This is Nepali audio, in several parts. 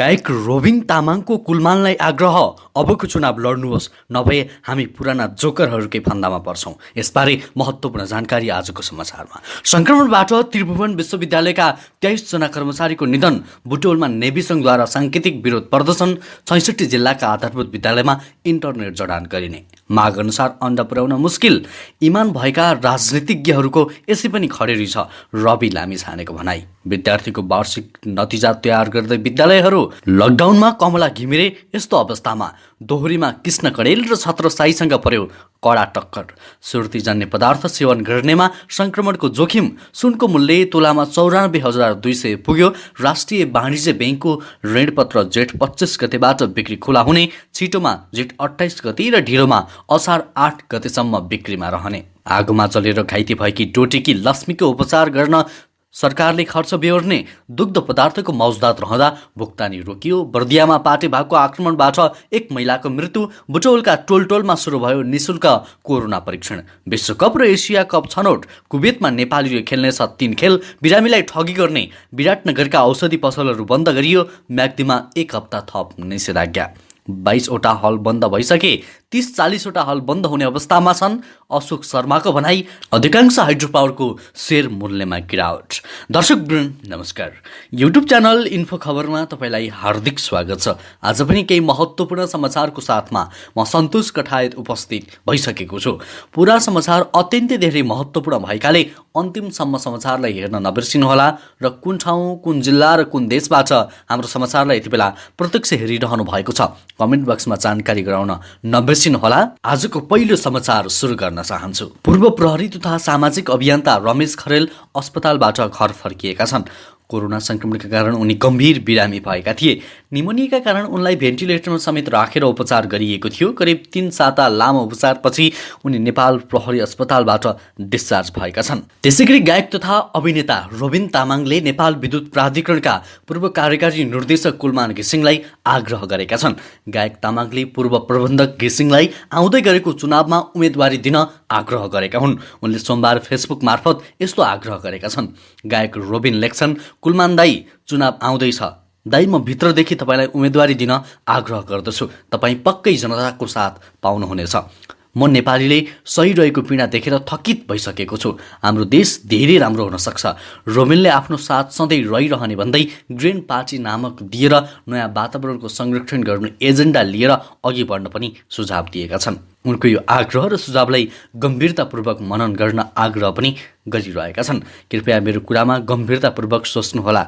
गायक रोबिन तामाङको कुलमानलाई आग्रह, अबको चुनाव लड्नुहोस्, नभए हामी पुराना जोकरहरूकै फन्दामा पर्छौं। यसबारे महत्त्वपूर्ण जानकारी आजको समाचारमा। संक्रमणबाट त्रिभुवन विश्वविद्यालयका 23 जना कर्मचारीको निधन, बुटवलमा नेभी सङ्घद्वारा साङ्केतिक विरोध प्रदर्शन, 66 जिल्लाका आधारभूत विद्यालयमा इन्टरनेट जडान गरिने, माग अनुसार अन्डा पुर्याउन मुस्किल, इमान भएका राजनीतिज्ञहरूको यसै पनि खडेरी छ, रवि लामिछानेको भनाई। विद्यार्थीको वार्षिक नतिजा तयार गर्दै विद्यालयहरू लकडाउनमा, कमला घिमिरे यस्तो अवस्थामा दोहोरीमा कृष्ण कडेल र छत्र साईसँग पर्यो कडा टक्कर। सुर्तीजन्य पदार्थ सेवन गर्नेमा संक्रमणको जोखिम, सुनको मूल्य तोलामा 94,200 पुग्यो। राष्ट्रिय वाणिज्य ब्याङ्कको ऋणपत्र जेठ 25 गतेबाट बिक्री खुला हुने, छिटोमा जेठ 28 गते र ढिलोमा असार 8 गतेसम्म बिक्रीमा रहने। आगोमा जलेर घाइते भएकी डोटेकी लक्ष्मीको उपचार गर्न सरकारले खर्च बेहोर्ने, दुग्ध पदार्थको मौजदात रहँदा भुक्तानी रोकियो। बर्दियामा पाटे भागको आक्रमणबाट एक महिलाको मृत्यु, बुटवलका टोलटोलमा सुरु भयो निशुल्क कोरोना परीक्षण। विश्वकप र एसिया कप छनौट, कुवेतमा नेपालीले खेल्नेछ 3 खेल, बिरामीलाई ठगी गर्ने, विराटनगरका औषधि पसलहरू बन्द गरियो। म्याग्दीमा 1 हप्ता थप निषेधाज्ञा। 22 वटा हल बन्द भइसके, 30-40 वटा हल बन्द हुने अवस्थामा छन्। अशोक शर्माको भनाई, अधिकांश हाइड्रो पावरको शेयर मूल्यमा गिरावट। दर्शकवृन्द नमस्कार, युट्युब च्यानल इन्फो खबरमा तपाईँलाई हार्दिक स्वागत छ। आज पनि केही महत्त्वपूर्ण समाचारको साथमा म सन्तोष कठायत उपस्थित भइसकेको छु। पुरा समाचार अत्यन्तै धेरै महत्त्वपूर्ण भएकाले अन्तिमसम्म समाचारलाई हेर्न नबिर्सिनुहोला र कुन ठाउँ, कुन जिल्ला र कुन देशबाट हाम्रो समाचारलाई यति बेला प्रत्यक्ष हेरिरहनु भएको छ कमेन्ट बक्समा जानकारी गराउन नबिर्सिनुहोला। आजको पहिलो समाचार सुरु गर्न चाहन्छु। पूर्व प्रहरी तथा सामाजिक अभियन्ता रमेश खरेल अस्पतालबाट घर फर्किएका छन्। कोरोना संक्रमणका कारण उनी गम्भीर बिरामी भएका थिए। निमोनियाका कारण उनलाई भेन्टिलेटरमा समेत राखेर उपचार गरिएको थियो। करिब 3 साता लामो उपचारपछि उनी नेपाल प्रहरी अस्पतालबाट डिस्चार्ज भएका छन्। त्यसैगरी गायक तथा अभिनेता रोबिन तामाङले नेपाल विद्युत प्राधिकरणका पूर्व कार्यकारी निर्देशक कुलमान घिसिङलाई आग्रह गरेका छन्। गायक तामाङले पूर्व प्रबन्धक घिसिङलाई आउँदै गरेको चुनावमा उम्मेदवारी दिन आग्रह गरेका हुन्। उनले सोमबार फेसबुक मार्फत यस्तो आग्रह गरेका छन्। गायक रोबिन लेख्छन्, कुलमान दाई, चुनाव आउँदैछ। दाई, म भित्रदेखि तपाईँलाई उम्मेदवारी दिन आग्रह गर्दछु। तपाईँ पक्कै जनताको साथ पाउनुहुनेछ। म नेपालीले सही रहेको पीडा देखेर थकित भइसकेको छु। हाम्रो देश धेरै राम्रो हुन सक्छ। रोबिनले आफ्नो साथ सधैँ रहिरहने भन्दै ग्रिन पार्टी नामक दिएर नयाँ वातावरणको संरक्षण गर्ने एजेन्डा लिएर अघि बढ्न पनि सुझाव दिएका छन्। उनको यो आग्रह र सुझावलाई गम्भीरतापूर्वक मनन गर्न आग्रह पनि गरिरहेका छन्। कृपया मेरो कुरामा गम्भीरतापूर्वक सोच्नुहोला।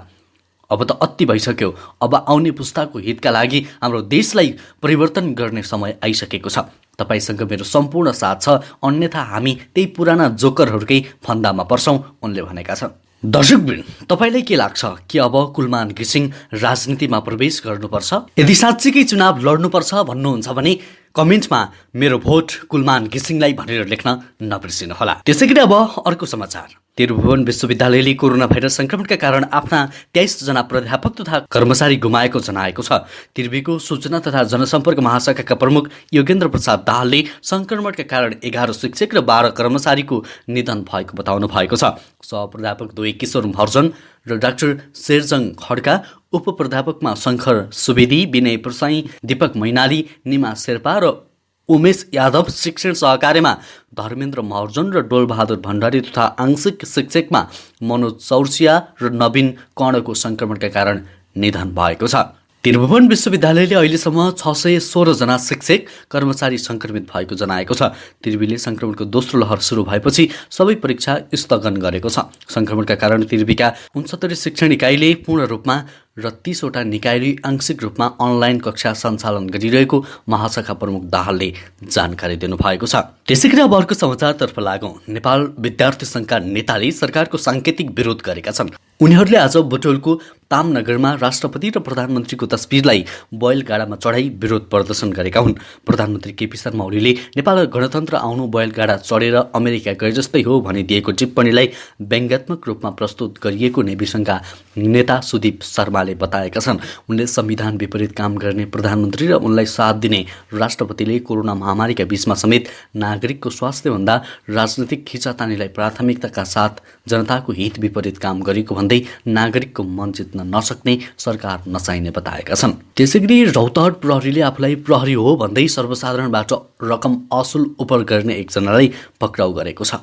अब त अति भइसक्यो। अब आउने पुस्ताको हितका लागि हाम्रो देशलाई परिवर्तन गर्ने समय आइसकेको छ। तपाईसँग मेरो सम्पूर्ण साथ छ, अन्यथा हामी त्यही पुराना जोकरहरूकै फन्दामा पर्छौं, उनले भनेका छन्। दर्शकवृन्द, तपाईँलाई के लाग्छ कि अब कुलमान घिसिङ राजनीतिमा प्रवेश गर्नुपर्छ? यदि साँच्चीकै चुनाव लड्नुपर्छ भन्नुहुन्छ भने कमेन्टमा मेरो भोट कुलमान घिसिङलाई भनेर लेख्न नबिर्सिनुहोला। त्यसैगरी अब अर्को समाचार। त्रिभुवन विश्वविद्यालयले कोरोना भाइरस संक्रमणका कारण आफ्ना 23 जना प्राध्यापक तथा कर्मचारी गुमाएको जनाएको छ। त्रिभुवनको सूचना तथा जनसम्पर्क महाशाखाका प्रमुख योगेन्द्र प्रसाद दाहालले संक्रमणका कारण 11 शिक्षक र 12 कर्मचारीको निधन भएको बताउनु भएको छ। सहप्राध्यापक 2 किशोर महर्जन र डाक्टर शेरजङ खड्का, उपप्राध्यापकमा शङ्कर सुवेदी, विनय प्रसाई, दीपक मैनाली, निमा शेर्पा र उमेश यादव, शिक्षण सहकार्यमा धर्मेन्द्र महर्जन र डोलबहादुर भण्डारी तथा आंशिक शिक्षकमा मनोज चौरसिया र नवीन कर्णको संक्रमणका कारण निधन भएको छ। त्रिभुवन विश्वविद्यालयले अहिलेसम्म 616 जना शिक्षक कर्मचारी संक्रमित भएको जनाएको छ। त्रिभुवनले संक्रमणको दोस्रो लहर सुरु भएपछि सबै परीक्षा स्थगन गरेको छ। संक्रमणका कारण त्रिभुवनका 69 शिक्षण इकाइले पूर्ण रूपमा र 30 वटा निकायले आंशिक रूपमा अनलाइन कक्षा सञ्चालन गरिरहेको महाशाखा प्रमुख दाहालले जानकारी दिनुभएको छ। त्यसैगरी अब अर्को समाचारतर्फ लागौं। नेपाल विद्यार्थी संघका नेताले सरकारको साङ्केतिक विरोध गरेका छन्। उनीहरूले आज बुटवलको तामनगरमा राष्ट्रपति र प्रधानमन्त्रीको तस्बिरलाई बैलगाडामा चढाई विरोध प्रदर्शन गरेका हुन्। प्रधानमन्त्री केपी शर्मा ओलीले नेपाल गणतन्त्र आउनु बैलगाडा चढेर अमेरिका गए जस्तै हो भनिदिएको टिप्पणीलाई व्यङ्ग्यात्मक रूपमा प्रस्तुत गरिएको नेभी संघका नेता सुदीप शर्मा उहाँले बताएका छन्। उनले संविधान विपरीत काम गर्ने प्रधानमन्त्री र उनलाई साथ दिने राष्ट्रपतिले कोरोना महामारीका बीचमा समेत नागरिकको स्वास्थ्यभन्दा राजनैतिक खिचातानीलाई प्राथमिकताका साथ जनताको हित विपरीत काम गरेको भन्दै नागरिकको मन जित्न नसक्ने सरकार नचाहिने बताएका छन्। त्यसैगरी रौतहट प्रहरीले आफूलाई प्रहरी हो भन्दै सर्वसाधारणबाट रकम असुल उपर गर्ने एकजनालाई पक्राउ गरेको छ।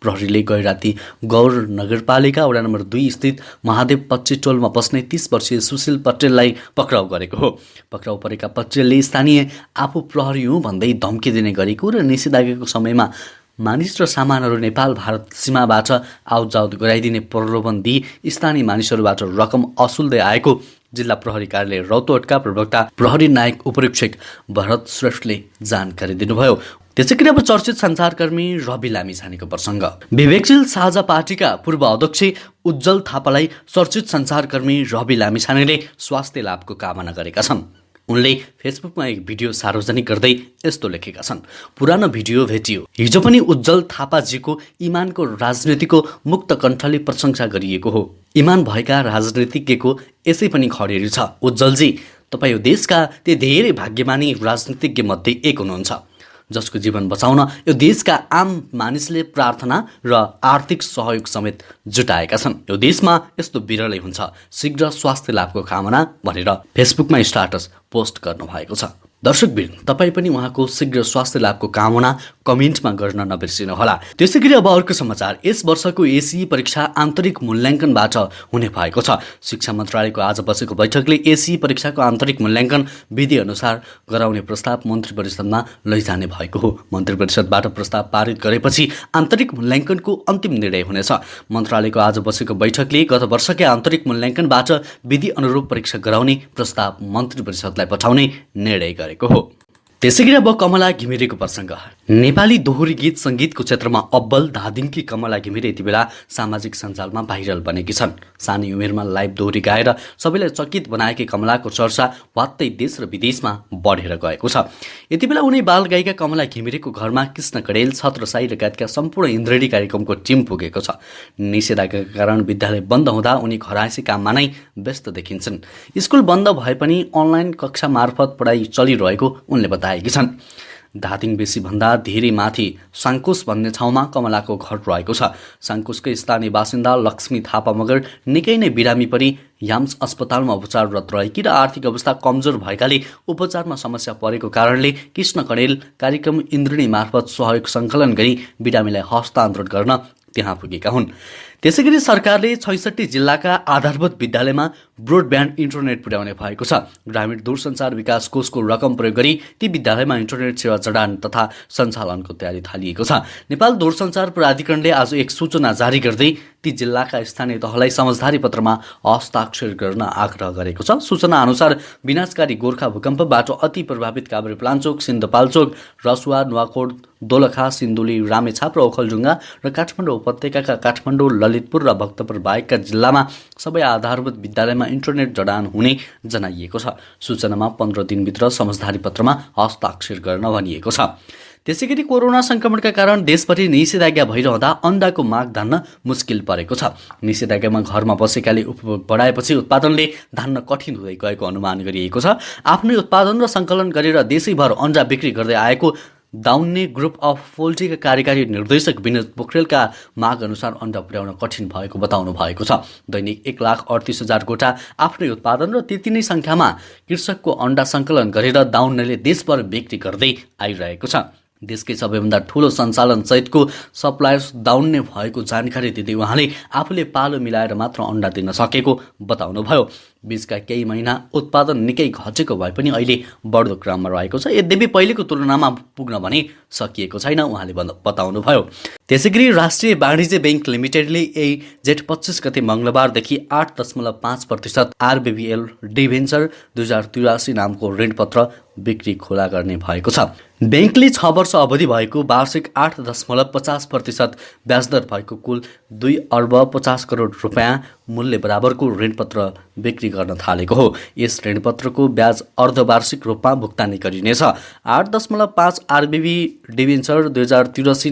प्रहरीले गैराती गौर नगरपालिका वडा नम्बर 2 स्थित महादेव पच्ची टोलमा बस्ने 30 वर्षीय सुशील पटेललाई पक्राउ गरेको हो। पक्राउ परेका पटेलले स्थानीय आफू प्रहरी हुँ भन्दै धम्की दिने गरेको र निषेधाज्ञाको समयमा मानिस र सामानहरू नेपाल भारत सीमाबाट आउटजाउट गराइदिने प्रलोभन दिई स्थानीय मानिसहरूबाट रकम असुल्दै आएको जिल्ला प्रहरी कार्यालय रौतहटका प्रवक्ता प्रहरी नायक उपरीक्षक भरत श्रेष्ठले जानकारी दिनुभयो। त्यसैगरी अब चर्चित सञ्चारकर्मी रवि लामिछानेको प्रसङ्ग। विवेकशील साझा पार्टीका पूर्व अध्यक्ष उज्जवल थापालाई चर्चित सञ्चारकर्मी रवि लामिछानेले स्वास्थ्य लाभको कामना गरेका छन्। उनले फेसबुकमा एक भिडियो सार्वजनिक गर्दै यस्तो लेखेका छन्। पुरानो भिडियो भेटियो। हिजो पनि उज्जवल थापाजीको इमानको राजनीतिको मुक्त कण्ठले प्रशंसा गरिएको हो। इमान भएका राजनीतिज्ञको यसै पनि खडेरी छ। उज्जवलजी, तपाईँ यो देशका ती धेरै भाग्यमानी राजनीतिज्ञ मध्ये एक हुनुहुन्छ जसको जीवन बचाउन यो देशका आम मानिसले प्रार्थना र आर्थिक सहयोग समेत जुटाएका छन्। यो देशमा यस्तो बिरलै हुन्छ। शीघ्र स्वास्थ्य लाभको कामना भनेर फेसबुकमा स्ट्याटस पोस्ट गर्नुभएको छ। दर्शकवृन्द, तपाईँ पनि उहाँको शीघ्र स्वास्थ्य लाभको कामना कमेन्टमा गर्न नबिर्सिनुहोला। त्यसैगरी अब अर्को समाचार। यस वर्षको एसीई परीक्षा आन्तरिक मूल्याङ्कनबाट हुने भएको छ। शिक्षा मन्त्रालयको आज बसेको बैठकले एसीई परीक्षाको आन्तरिक मूल्याङ्कन विधि अनुसार गराउने प्रस्ताव मन्त्री परिषदमा लैजाने भएको हो। मन्त्री परिषदबाट प्रस्ताव पारित गरेपछि आन्तरिक मूल्याङ्कनको अन्तिम निर्णय हुनेछ। मन्त्रालयको आज बसेको बैठकले गत वर्षकै आन्तरिक मूल्याङ्कनबाट विधि अनुरूप परीक्षा गराउने प्रस्ताव मन्त्री परिषदलाई पठाउने निर्णय गरेको हो। त्यसैगरी अब कमला घिमिरेको प्रसङ्ग। नेपाली दोहोरी गीत सङ्गीतको क्षेत्रमा अब्बल धादिङकी कमला घिमिरे यति बेला सामाजिक सञ्जालमा भाइरल बनेकी छन्। सानै उमेरमा लाइभ दोहोरी गाएर सबैलाई चकित बनाएकी कमलाको चर्चा वात्तै देश र विदेशमा बढेर गएको छ। यति बेला उनी बाल गायिका कमला घिमिरेको घरमा कृष्ण कडेल, छत्र साई लगायतका सम्पूर्ण इन्द्रेणी कार्यक्रमको टिम पुगेको छ। निषेधाज्ञाका कारण विद्यालय बन्द हुँदा उनी घरायसी काममा नै व्यस्त देखिन्छन्। स्कुल बन्द भए पनि अनलाइन कक्षा मार्फत पढाइ चलिरहेको उनले बताएकी छन्। धादिङ बेसी भन्दा धेरै माथि साङ्कुस भन्ने ठाउँमा कमलाको घर रहेको छ। साङ्कुसकै स्थानीय बासिन्दा लक्ष्मी थापा मगर निकै नै बिरामी परि याम्स अस्पतालमा उपचाररत रहेकी र आर्थिक अवस्था कमजोर भएकाले उपचारमा समस्या परेको कारणले कृष्ण कडेल कार्यक्रम इन्द्रिणी मार्फत सहयोग सङ्कलन गरी बिरामीलाई हस्तान्तरण गर्न त्यहाँ पुगेका हुन्। त्यसैगरी सरकारले 66 जिल्लाका आधारभूत विद्यालयमा ब्रोडब्यान्ड इन्टरनेट पुर्याउने भएको छ। ग्रामीण दूरसञ्चार विकास कोषको रकम प्रयोग गरी ती विद्यालयमा इन्टरनेट सेवा जडान तथा सञ्चालनको तयारी थालिएको छ। नेपाल दूरसञ्चार प्राधिकरणले आज एक सूचना जारी गर्दै ती जिल्लाका स्थानीय तहलाई समझदारी पत्रमा हस्ताक्षर गर्न आग्रह गरेको छ। सूचना अनुसार विनाशकारी गोर्खा भूकम्पबाट अति प्रभावित काभ्रेपलाञ्चोक, सिन्धुपाल्चोक, रसुवा, नुवाकोट, दोलखा, सिन्धुली, रामेछाप र ओखलढुङ्गा र काठमाडौँ उपत्यकाका काठमाडौँ, ललितपुर र भक्तपुर बाहेकका जिल्लामा सबै आधारभूत विद्यालयमा इन्टरनेट जडान हुने जनाइएको छ। सूचनामा 15 दिनभित्र समझदारी पत्रमा हस्ताक्षर गर्न भनिएको छ। त्यसैगरी कोरोना संक्रमणका कारण देशभरि निषेधाज्ञा भइरहँदा अन्डाको माग धान्न मुस्किल परेको छ। निषेधाज्ञामा घरमा बसेकाले उपभोग बढाएपछि उत्पादनले धान्न कठिन हुँदै गएको अनुमान गरिएको छ। आफ्नै उत्पादन र सङ्कलन गरेर देशैभर अन्डा बिक्री गर्दै आएको दाउन्ने ग्रुप अफ पोल्ट्रीका कार्यकारी निर्देशक विनोद पोखरेलका माग अनुसार अन्डा पुर्याउन कठिन भएको बताउनु भएको छ। दैनिक 1,38,000 गोटा आफ्नै उत्पादन र त्यति नै सङ्ख्यामा कृषकको अन्डा सङ्कलन गरेर दाउन्नेले देशभर बिक्री गर्दै आइरहेको छ। देशकै सबैभन्दा ठूलो सञ्चालन सहितको सप्लायर्स दाउन्ने भएको जानकारी दिँदै उहाँले आफूले पालो मिलाएर मात्र अन्डा दिन सकेको बताउनुभयो। बीचका केही महिना उत्पादन निकै घटेको भए पनि अहिले बढ्दो क्रममा रहेको छ। यद्यपि पहिलेको तुलनामा पुग्न भने सकिएको छैन उहाँले बताउनुभयो। त्यसैगरी राष्ट्रिय वाणिज्य बैंक लिमिटेडले यही जेठ 25 गते मङ्गलबारदेखि 8.5% आरबिबिएल डिभेन्चर 2083 नामको ऋणपत्र बिक्री खुला गर्ने भएको छ। बैंकले 6 वर्ष अवधि भएको वार्षिक 8.50% ब्याजदर भएको कुल 2 अर्ब 50 करोड रुपियाँ मूल्य बराबरको ऋणपत्र बिक्री गर्न थालेको हो। यस ऋणपत्रको ब्याज अर्धवार्षिक रूपमा भुक्तानी गरिनेछ। 8.5 आरबिबी डिभेन्चर 2083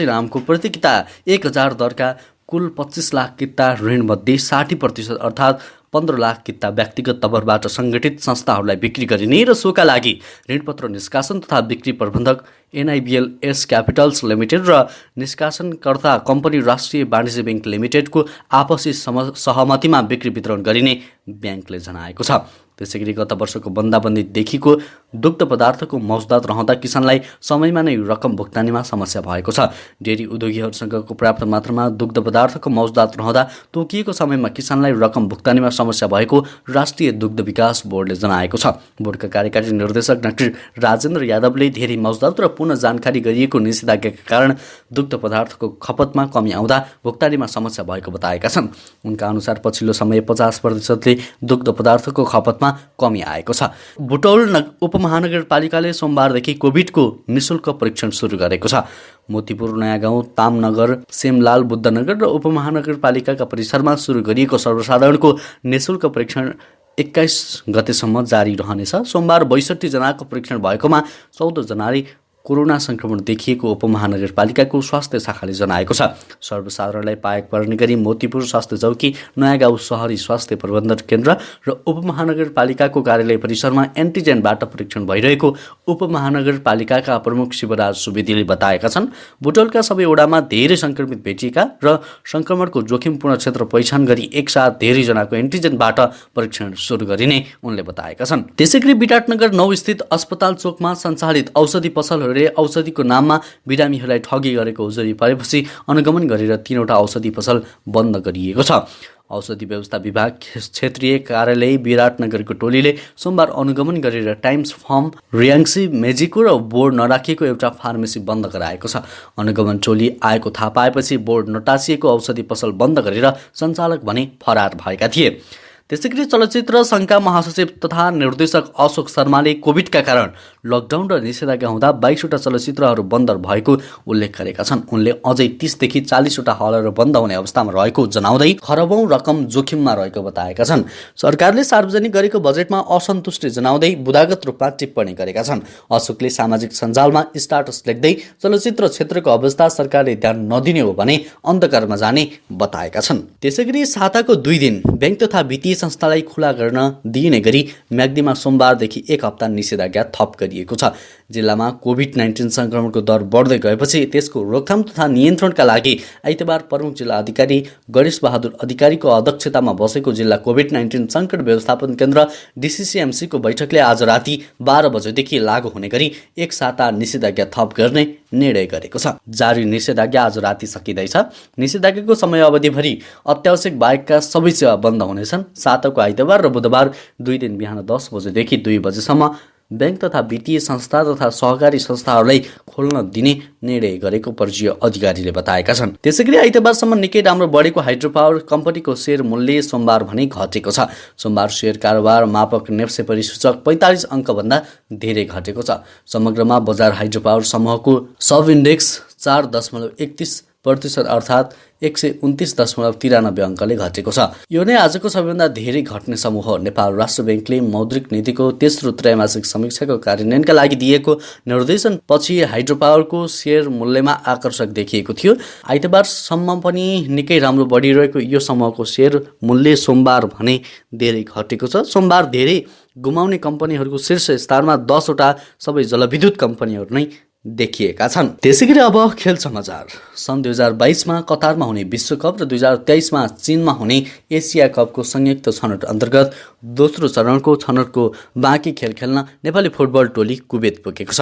नामको प्रतिकिता 1000 दरका कुल 25 लाख किता ऋणमध्ये 60% अर्थात् 15 लाख किता व्यक्तिगत तवरबाट सङ्गठित संस्थाहरूलाई बिक्री गरिने र सोका लागि ऋणपत्र निष्कासन तथा बिक्री प्रबन्धक NIBL एस क्यापिटल्स लिमिटेड र निष्कासनकर्ता कम्पनी राष्ट्रिय वाणिज्य ब्याङ्क लिमिटेडको आपसी सहमतिमा बिक्री वितरण गरिने ब्याङ्कले जनाएको छ। त्यसैगरी गत वर्षको बन्दाबन्दीदेखिको दुग्ध पदार्थको मौजदात रहँदा किसानलाई समयमा नै रकम भुक्तानीमा समस्या भएको छ। डेरी उद्योगीहरूसँगको पर्याप्त मात्रामा दुग्ध पदार्थको मौजदात रहँदा तोकिएको समयमा किसानलाई रकम भुक्तानीमा समस्या भएको राष्ट्रिय दुग्ध विकास बोर्डले जनाएको छ। बोर्डका कार्यकारी निर्देशक डाक्टर राजेन्द्र यादवले धेरै मौजदात र पुनः जानकारी गरिएको निषेधाज्ञाका कारण दुग्ध पदार्थको खपतमा कमी आउँदा भुक्तानीमा समस्या भएको बताएका छन्। उनका अनुसार पछिल्लो समय 50%ले दुग्ध पदार्थको खपतमा कमी आएको छ। बुटौल उपमहानगरपालिकाले सोमबारदेखि कोभिडको निशुल्क परीक्षण सुरु गरेको छ। मोतीपुर, नयाँ गाउँ, तामनगर, सेमलाल, बुद्धनगर र उपमहानगरपालिकाका परिसरमा सुरु गरिएको सर्वसाधारणको निशुल्क परीक्षण 21 गतेसम्म जारी रहनेछ। सोमबार 62 जनाको परीक्षण भएकोमा 14 जनाले कोरोना संक्रमण देखिएको उपमहानगरपालिकाको स्वास्थ्य शाखाले जनाएको छ। सर्वसाधारणलाई पाएक पर्ने गरी मोतीपुर स्वास्थ्य चौकी, नयाँ गाउँ शहरी स्वास्थ्य प्रबन्धन केन्द्र र उपमहानगरपालिकाको कार्यालय परिसरमा एन्टिजेनबाट परीक्षण भइरहेको उपमहानगरपालिकाका प्रमुख शिवराज सुवेदीले बताएका छन्। बुटोलका सबै वडामा धेरै संक्रमित भेटिएका र संक्रमणको जोखिमपूर्ण क्षेत्र पहिचान गरी एकसाथ धेरैजनाको एन्टिजेनबाट परीक्षण सुरु गरिने उनले बताएका छन्। त्यसैगरी विराटनगर 9 स्थित अस्पताल चोकमा सञ्चालित औषधि पसलहरू औषधिको नाममा बिरामीहरूलाई ठगी गरेको उजुरी परेपछि अनुगमन गरेर 3वटा औषधि पसल बन्द गरिएको छ। औषधि व्यवस्था विभाग क्षेत्रीय कार्यालय विराटनगरको टोलीले सोमबार अनुगमन गरेर टाइम्स फर्म, रियाङ्सी, मेजिको र बोर्ड नराखिएको एउटा फार्मेसी बन्द गराएको छ। अनुगमन टोली आएको थाहा पाएपछि बोर्ड नटाँसिएको औषधि पसल बन्द गरेर सञ्चालक भने फरार भएका थिए। त्यसैगरी चलचित्र सङ्घका महासचिव तथा निर्देशक अशोक शर्माले कोभिडका कारण लकडाउन र निषेधाज्ञा हुँदा 22वटा चलचित्रहरू बन्द भएको उल्लेख गरेका छन्। उनले अझै 30 देखि 40वटा हलहरू बन्द हुने अवस्थामा रहेको जनाउँदै खरबौं रकम जोखिममा रहेको बताएका छन्। सरकारले सार्वजनिक गरेको बजेटमा असन्तुष्टि जनाउँदै बुदागत रूपमा टिप्पणी गरेका छन्। अशोकले सामाजिक सञ्जालमा स्टाटस लेख्दै चलचित्र क्षेत्रको अवस्था सरकारले ध्यान नदिने हो भने अन्धकारमा जाने बताएका छन्। त्यसैगरी साताको 2 दिन ब्याङ्क तथा वित्तीय संस्थालाई खुला गर्न दिइने गरी म्याग्दीमा सोमबारदेखि 1 हप्ता निषेधाज्ञा थप गरिएको छ। जिल्लामा कोभिड-19 संक्रमणको दर बढ्दै गएपछि त्यसको रोकथाम तथा नियन्त्रणका लागि आइतबार प्रमुख जिल्ला अधिकारी गणेश बहादुर अधिकारीको अध्यक्षतामा बसेको जिल्ला कोभिड-19 सङ्कट व्यवस्थापन केन्द्र DCCMC को बैठकले आज राति 12 बजेदेखि लागू हुने गरी 1 साता निषेधाज्ञा थप गर्ने निर्णय गरेको छ। जारी निषेधाज्ञा आज राति सकिँदैछ। निषेधाज्ञाको समय अवधिभरि अत्यावश्यक बाहेकका सबै सेवा बन्द हुनेछन्। साताको आइतबार र बुधबार 2 दिन बिहान 10 बजेदेखि 2 बजेसम्म ब्याङ्क तथा वित्तीय संस्था तथा सहकारी संस्थाहरूलाई खोल्न दिने निर्णय गरेको परिचय अधिकारीले बताएका छन्। त्यसैगरी आइतबारसम्म निकै राम्रो बढेको हाइड्रो पावर कम्पनीको सेयर मूल्य सोमबार भने घटेको छ। सोमबार सेयर कारोबार मापक नेप्से परिसूचक 45 अङ्कभन्दा धेरै घटेको छ। समग्रमा बजार हाइड्रो पावर समूहको सब इन्डेक्स 4.31% अर्थात् 129.93 अङ्कले घटेको छ। यो नै आजको सबैभन्दा धेरै घट्ने समूह हो। नेपाल राष्ट्र ब्याङ्कले मौद्रिक नीतिको तेस्रो त्रैमासिक समीक्षाको कार्यान्वयनका लागि दिएको निर्देशन पछि हाइड्रो पावरको सेयर मूल्यमा आकर्षक देखिएको थियो। आइतबारसम्म पनि निकै राम्रो बढिरहेको यो समूहको सेयर मूल्य सोमबार भने धेरै घटेको छ। सोमबार धेरै गुमाउने कम्पनीहरूको शीर्ष स्तरमा 10वटा सबै जलविद्युत कम्पनीहरू नै देखिएका छन्। त्यसैगरी अब खेल समाचार। सन् 2022मा कतारमा हुने विश्वकप र 2023मा चीनमा हुने एसिया कपको संयुक्त छनौट अन्तर्गत दोस्रो चरणको छनौटको बाँकी खेल खेल्न नेपाली फुटबल टोली कुवेत पुगेको छ।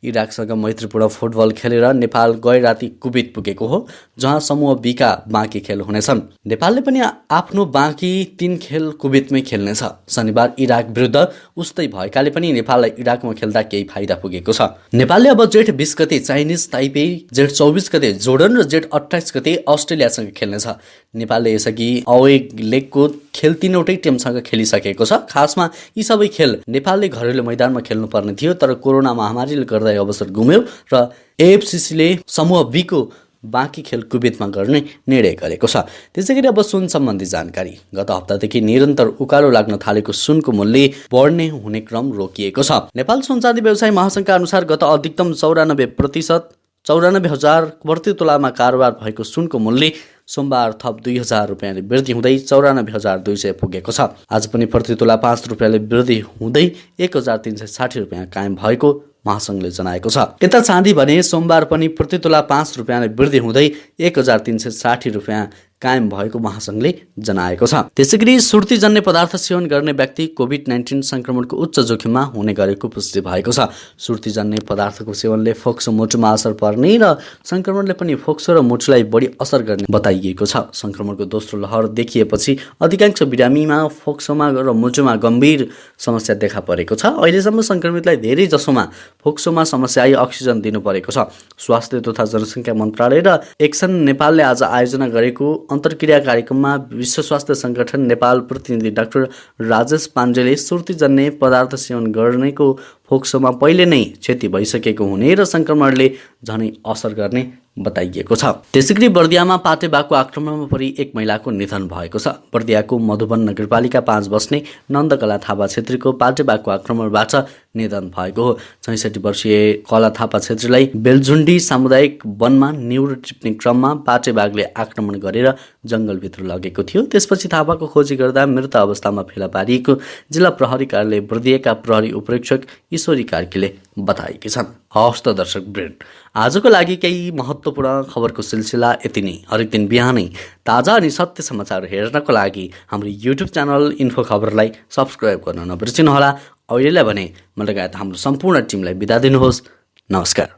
इराकसँग मैत्रीपूर्ण फुटबल खेलेर नेपाल गए राति कुवेत पुगेको हो, जहाँ समूह बीका बाँकी खेल हुनेछन्। नेपालले पनि आफ्नो बाँकी 3 खेल कुवेतमै खेल्नेछ। शनिबार इराक विरुद्ध उस्तै भएकाले पनि नेपाललाई इराकमा खेल्दा केही फाइदा पुगेको छ। नेपालले अब जेठ 20 गते चाइनिज ताइपे, जेठ 24 गते जोर्डन र जेठ 28 गते अस्ट्रेलियासँग खेल्नेछ। नेपालले यसअघि अवे लेगको खेल 3वटै टिमसँग खेलिसकेको छ। खासमा यी सबै खेल नेपालले घरेलु मैदानमा खेल्नुपर्ने थियो, तर कोरोना महामारीले गर्दा अवसर गुम्यो र AFCCले समूह बी को बाँकी खेल कुवेतमा गर्ने निर्णय गरेको छ। त्यसैगरी अब सुन सम्बन्धी जानकारी। गत हप्तादेखि निरन्तर उकालो लाग्न थालेको सुनको मूल्य बढ्ने हुने क्रम रोकिएको छ। नेपाल सुनचाँदी व्यवसाय महासङ्घका अनुसार गत अधिकतम 94% 94,000 प्रति तोलामा कारोबार भएको सुनको मूल्य सोमबार थप 2,000 रुपियाँले वृद्धि हुँदै 94,200 पुगेको छ। आज पनि प्रति तोला 5 रुपियाँले वृद्धि हुँदै 1,360 रुपियाँ कायम भएको महासङ्घले जनाएको छ। यता चाँदी भने सोमबार पनि प्रति तोला 5 रुपियाँले वृद्धि हुँदै 1,360 रुपियाँ कायम भएको महासङ्घले जनाएको छ। त्यसैगरी सुर्तीजन्य पदार्थ सेवन गर्ने व्यक्ति कोभिड-19 संक्रमणको उच्च जोखिममा हुने गरेको पुष्टि भएको छ। सुर्तीजन्य पदार्थको सेवनले फोक्सो मुटुमा असर पर्ने र संक्रमणले पनि फोक्सो र मुटुलाई बढी असर गर्ने बताइएको छ। संक्रमणको दोस्रो लहर देखिएपछि अधिकांश बिरामीमा फोक्सोमा र मुटुमा गम्भीर समस्या देखा परेको छ। अहिलेसम्म संक्रमितलाई धेरै जसोमा फोक्सोमा समस्या आई अक्सिजन दिनु परेको छ। स्वास्थ्य तथा जनसङ्ख्या मन्त्रालय र एक्सन नेपालले आज आयोजना गरेको अन्तर्क्रिया कार्यक्रममा विश्व स्वास्थ्य सङ्गठन नेपाल प्रतिनिधि डाक्टर राजेश पाण्डेले सुर्तीजन्य पदार्थ सेवन गर्नेको फोक्सोमा पहिले नै क्षति भइसकेको हुने र संक्रमणले झनै असर गर्ने बताइएको छ। त्यसैगरी बर्दियामा पाटेबाघको आक्रमणमा परि एक महिलाको निधन भएको छ। बर्दियाको मधुवन नगरपालिका 5 बस्ने नन्दकला थापा छेत्रीको पाटेबाघको आक्रमणबाट निधन भएको हो। 66 वर्षीय कला थापा छेत्रीलाई बेलझुन्डी सामुदायिक वनमा निहुरो टिप्ने क्रममा पाटेबाघले आक्रमण गरेर जङ्गलभित्र लगेको थियो। त्यसपछि थापाको खोजी गर्दा मृत अवस्थामा फेला पारिएको जिल्ला प्रहरी कार्यालय बर्दियाका प्रहरी उपरीक्षक ईश्वरी कार्कीले बताएकी छन्। हवस् त दर्शक वृन्द, आजको लागि केही महत्त्वपूर्ण खबरको सिलसिला यति नै। हरेक दिन बिहानै ताजा अनि सत्य समाचार हेर्नको लागि हाम्रो युट्युब च्यानल इन्फो खबरलाई सब्सक्राइब गर्न नबिर्सिनुहोला। अहिलेलाई भने म लगायत हाम्रो सम्पूर्ण टिमलाई बिदा दिनुहोस्। नमस्कार।